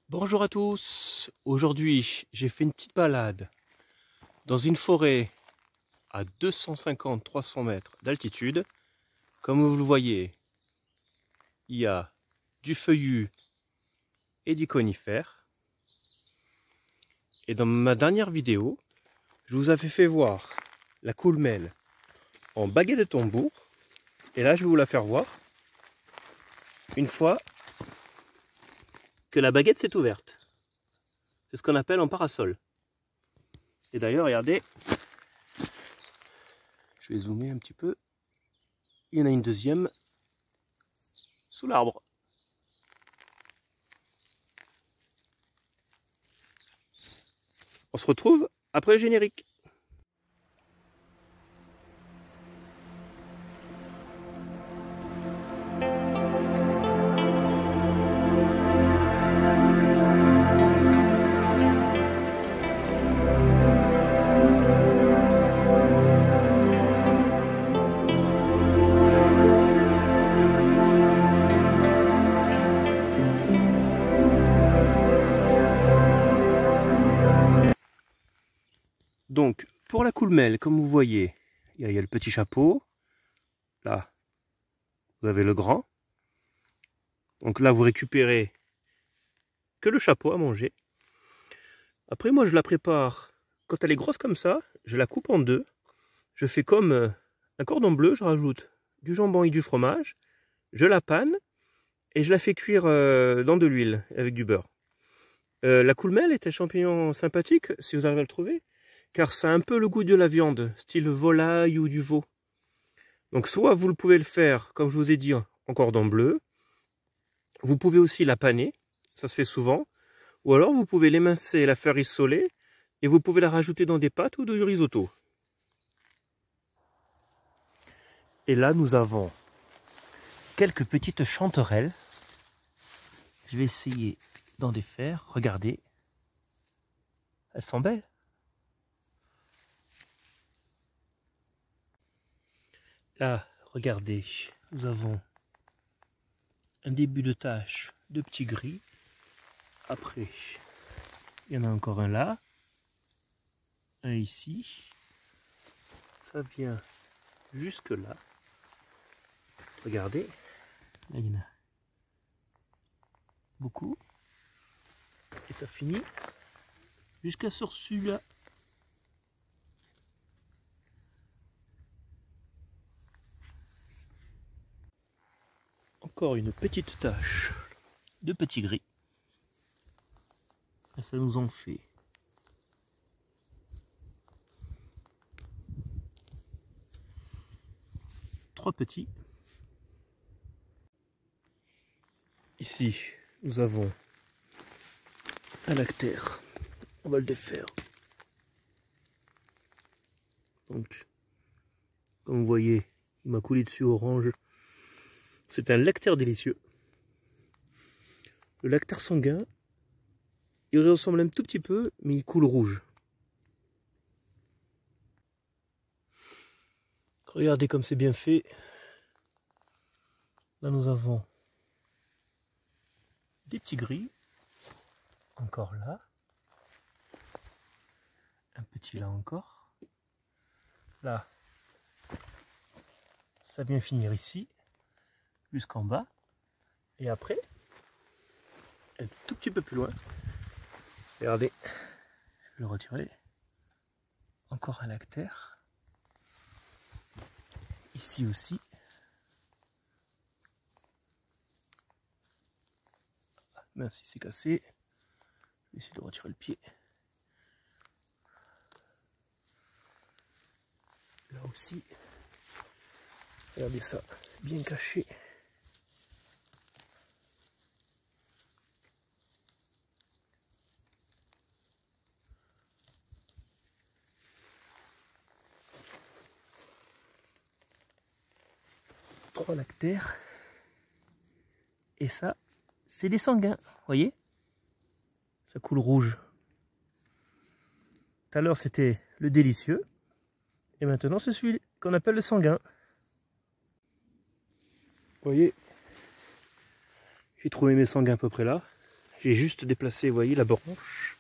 Bonjour à tous, aujourd'hui j'ai fait une petite balade dans une forêt à 250-300 mètres d'altitude. Comme vous le voyez, il y a du feuillu et du conifère. Et dans ma dernière vidéo, je vous avais fait voir la coulmelle en baguette de tambour. Et là je vais vous la faire voir une fois que la baguette s'est ouverte. C'est ce qu'on appelle en parasol. Et d'ailleurs, regardez, je vais zoomer un petit peu. Il y en a une deuxième sous l'arbre. On se retrouve après le générique. Donc, pour la coulmelle, comme vous voyez, il y a le petit chapeau. Là, vous avez le grand. Donc là, vous récupérez que le chapeau à manger. Après, moi, je la prépare. Quand elle est grosse comme ça, je la coupe en deux. Je fais comme un cordon bleu. Je rajoute du jambon et du fromage. Je la panne et je la fais cuire dans de l'huile avec du beurre. La coulmelle est un champignon sympathique, si vous arrivez à le trouver, car ça a un peu le goût de la viande, style volaille ou du veau. Donc soit vous pouvez le faire, comme je vous ai dit, en cordon bleu. Vous pouvez aussi la paner, ça se fait souvent. Ou alors vous pouvez l'émincer, la faire rissoler, et vous pouvez la rajouter dans des pâtes ou du risotto. Et là nous avons quelques petites chanterelles. Je vais essayer d'en défaire, regardez. Elles sont belles. Là, regardez, nous avons un début de tache de petits gris. Après, il y en a encore un là, un ici. Ça vient jusque là. Regardez, là il y en a beaucoup. Et ça finit jusqu'à sur celui-là. Encore une petite tache de petits gris. Et ça nous en fait 3 petits. Ici, nous avons un lactaire. On va le défaire. Donc, comme vous voyez, il m'a coulé dessus orange. C'est un lactaire délicieux. Le lactaire sanguin, il ressemble un tout petit peu, mais il coule rouge. Regardez comme c'est bien fait. Là, nous avons des petits gris. Encore là. Un petit là encore. Là, ça vient finir ici, jusqu'en bas. Et après, un tout petit peu plus loin. Regardez, je vais le retirer. Encore un lactaire. Ici aussi. Mince, il s'est cassé. Je vais essayer de retirer le pied. Là aussi. Regardez ça, bien caché. Trois lactaires. Et ça, c'est des sanguins, voyez? Ça coule rouge. Tout à l'heure, c'était le délicieux. Et maintenant, c'est celui qu'on appelle le sanguin. Vous voyez, j'ai trouvé mes sanguins à peu près là. J'ai juste déplacé, vous voyez, la branche.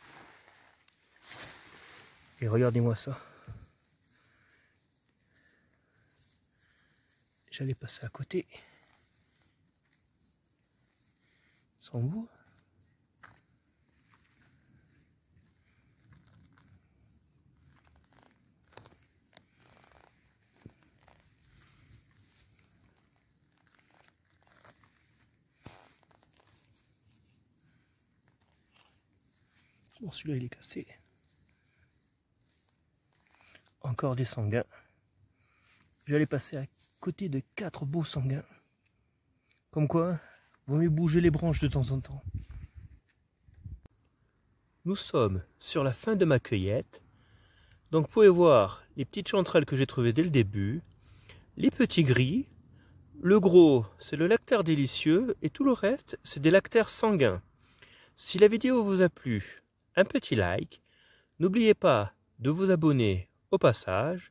Et regardez-moi ça. J'allais passer à côté. Sans bout. Bon, celui-là il est cassé. Encore des sanguins. J'allais passer à côté de 4 beaux sanguins. Comme quoi, vaut mieux bouger les branches de temps en temps. Nous sommes sur la fin de ma cueillette. Donc vous pouvez voir les petites chanterelles que j'ai trouvées dès le début. Les petits gris. Le gros, c'est le lactaire délicieux. Et tout le reste, c'est des lactaires sanguins. Si la vidéo vous a plu, un petit like. N'oubliez pas de vous abonner au passage.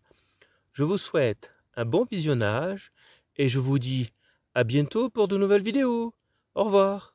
Je vous souhaite un bon visionnage et je vous dis à bientôt pour de nouvelles vidéos. Au revoir.